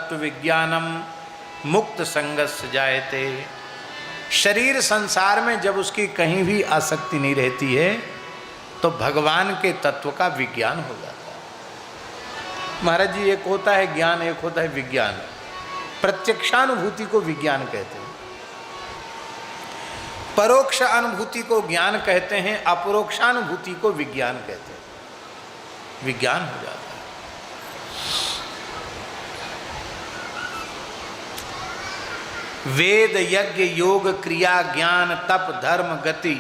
तत्व विज्ञानम मुक्त संगस्य जायते। शरीर संसार में जब उसकी कहीं भी आसक्ति नहीं रहती है तो भगवान के तत्व का विज्ञान हो जाता है। महाराज जी, एक होता है ज्ञान, एक होता है विज्ञान। प्रत्यक्षानुभूति को विज्ञान कहते हैं, परोक्ष अनुभूति को ज्ञान कहते हैं, अपरोक्षानुभूति को विज्ञान कहते हैं। विज्ञान हो जाता है। वेद, यज्ञ, योग, क्रिया, ज्ञान, तप, धर्म, गति,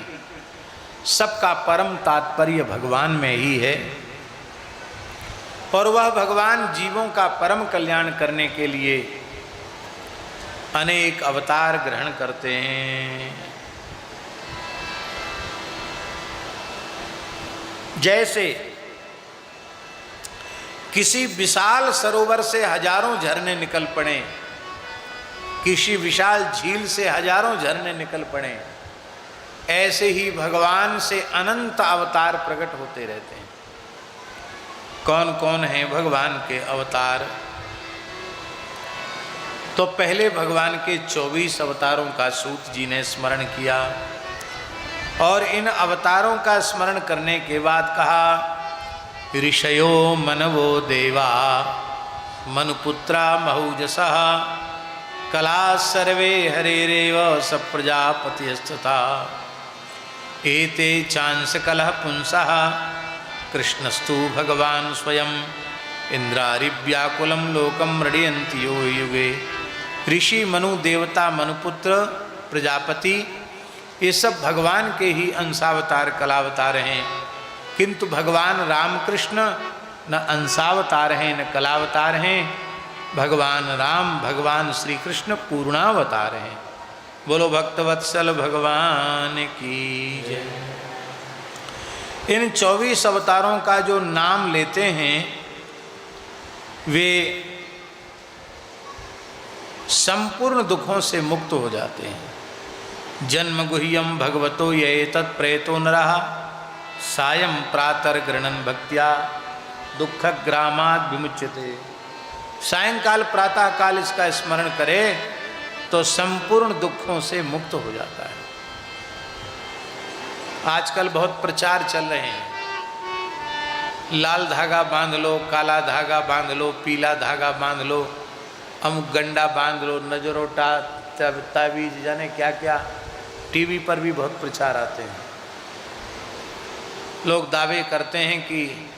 सबका परम तात्पर्य भगवान में ही है। और वह भगवान जीवों का परम कल्याण करने के लिए अनेक अवतार ग्रहण करते हैं। जैसे किसी विशाल सरोवर से हजारों झरने निकल पड़े, किसी विशाल झील से हजारों झरने निकल पड़े, ऐसे ही भगवान से अनंत अवतार प्रकट होते रहते हैं। कौन कौन हैं भगवान के अवतार? तो पहले भगवान के 24 अवतारों का सूत जी ने स्मरण किया और इन अवतारों का स्मरण करने के बाद कहा, ऋषयो मनवो देवा मनुपुत्रा महूजसः कला सर्वे हरेरेव सप्रजापतिस्तथा एते चांस कलह पुंसः कृष्णस्तु भगवान स्वयं इंद्रारिव्याकुलं लोकं मृडयन्ति यो युगे। ऋषि, मनु, देवता, मनुपुत्र, प्रजापति, ये सब भगवान के ही अंशावतार कलावतार हैं। किंतु भगवान रामकृष्ण न अंशावतार हैं न कलावतार हैं। भगवान राम, भगवान श्री कृष्ण पूर्णावतार हैं। बोलो भक्तवत्सल भगवान की जय। इन 24 अवतारों का जो नाम लेते हैं वे संपूर्ण दुखों से मुक्त हो जाते हैं। जन्म गुह्यम भगवतो ये तत्प्रेतो नरः सायं प्रातः गृह्णन् भक्त्या दुःखग्रामाद् विमुच्यते। सायंकाल प्रातः काल इसका स्मरण करे तो संपूर्ण दुखों से मुक्त हो जाता है। आजकल बहुत प्रचार चल रहे हैं, लाल धागा बांध लो, काला धागा बांध लो, पीला धागा बांध लो, अमुक गंडा बांध लो, नजरोटा, ताबीज, जाने क्या क्या। टीवी पर भी बहुत प्रचार आते हैं। लोग दावे करते हैं कि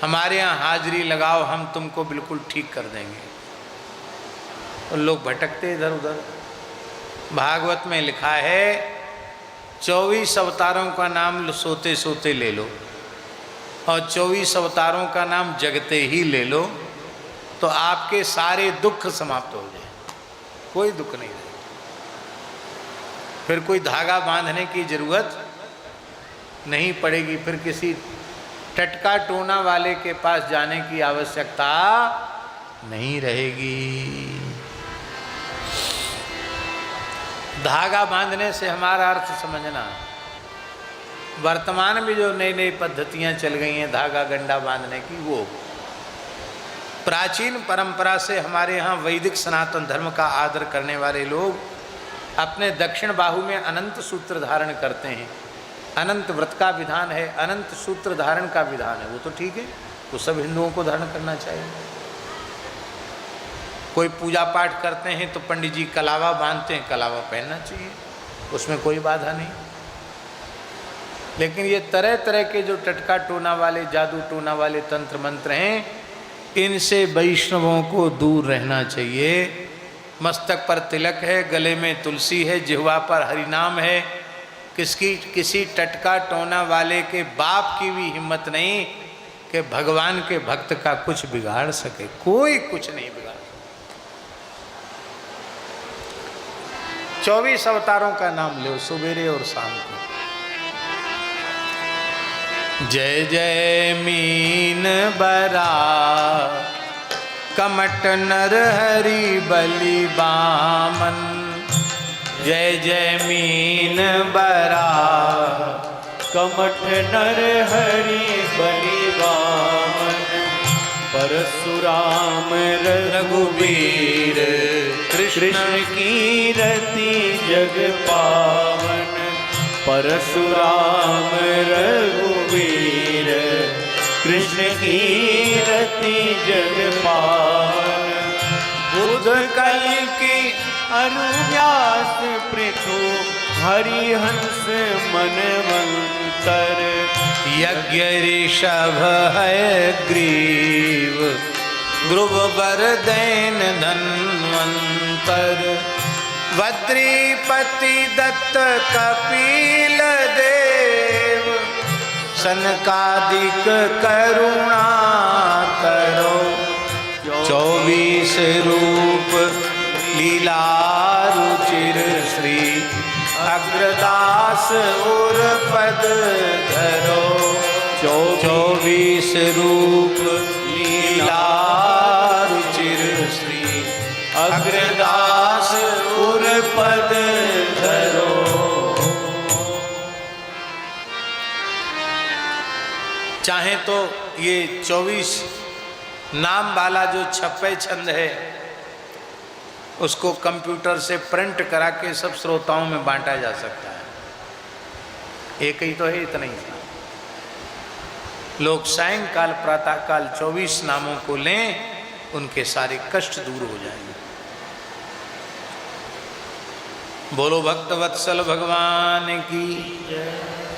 हमारे यहाँ हाजिरी लगाओ, हम तुमको बिल्कुल ठीक कर देंगे। और लोग भटकते इधर उधर। भागवत में लिखा है 24 अवतारों का नाम सोते सोते ले लो और 24 अवतारों का नाम जगते ही ले लो तो आपके सारे दुख समाप्त हो जाए, कोई दुख नहीं रहे। फिर कोई धागा बांधने की जरूरत नहीं पड़ेगी, फिर किसी टटका टोना वाले के पास जाने की आवश्यकता नहीं रहेगी। धागा बांधने से हमारा अर्थ समझना, वर्तमान में जो नई नई पद्धतियां चल गई हैं धागा गंडा बांधने की, वो प्राचीन परंपरा से हमारे यहाँ वैदिक सनातन धर्म का आदर करने वाले लोग अपने दक्षिण बाहु में अनंत सूत्र धारण करते हैं। अनंत व्रत का विधान है, अनंत सूत्र धारण का विधान है, वो तो ठीक है, वो सब हिंदुओं को धारण करना चाहिए। कोई पूजा पाठ करते हैं तो पंडित जी कलावा बांधते हैं, कलावा पहनना चाहिए, उसमें कोई बाधा नहीं। लेकिन ये तरह तरह के जो टटका टोना वाले, जादू टोना वाले तंत्र मंत्र हैं, इनसे वैष्णवों को दूर रहना चाहिए। मस्तक पर तिलक है, गले में तुलसी है, जिह्वा पर हरिनाम है। किसी टटका टोना वाले के बाप की भी हिम्मत नहीं कि भगवान के भक्त का कुछ बिगाड़ सके, कोई कुछ नहीं बिगाड़। 24 अवतारों का नाम लो सुबेरे और शाम को। जय जय मीन बरा कमट नर हरि बलि बामन। जय जय मीन बरा कमट नर हरि बलि बामन। परशुराम रघुवीर कृष्ण कीरति जग पावन। परशुराम रघुवीर कृष्ण कीरति जग पावन। बुध कल की अनुव्यास पृथु हरिहंस मनवंतर। यज्ञ ऋषभ है ग्रीव ध्रुव बरदैन धन्वंतर। वद्रीपति दत्त कपिल देव सनकादिक करुणा करो। 24 रूप लीला रुचिर श्री अग्रदास और पद धरो। 24 रूप लीला रुचिर श्री अग्रदास और पद धरो। चाहे तो ये 24 नाम वाला जो छप्पे छंद है उसको कंप्यूटर से प्रिंट करा के सब श्रोताओं में बांटा जा सकता है। एक ही तो है, इतना ही। लोग सायंकाल प्रातःकाल 24 नामों को लें, उनके सारे कष्ट दूर हो जाएंगे। बोलो भक्त वत्सल भगवान की जय।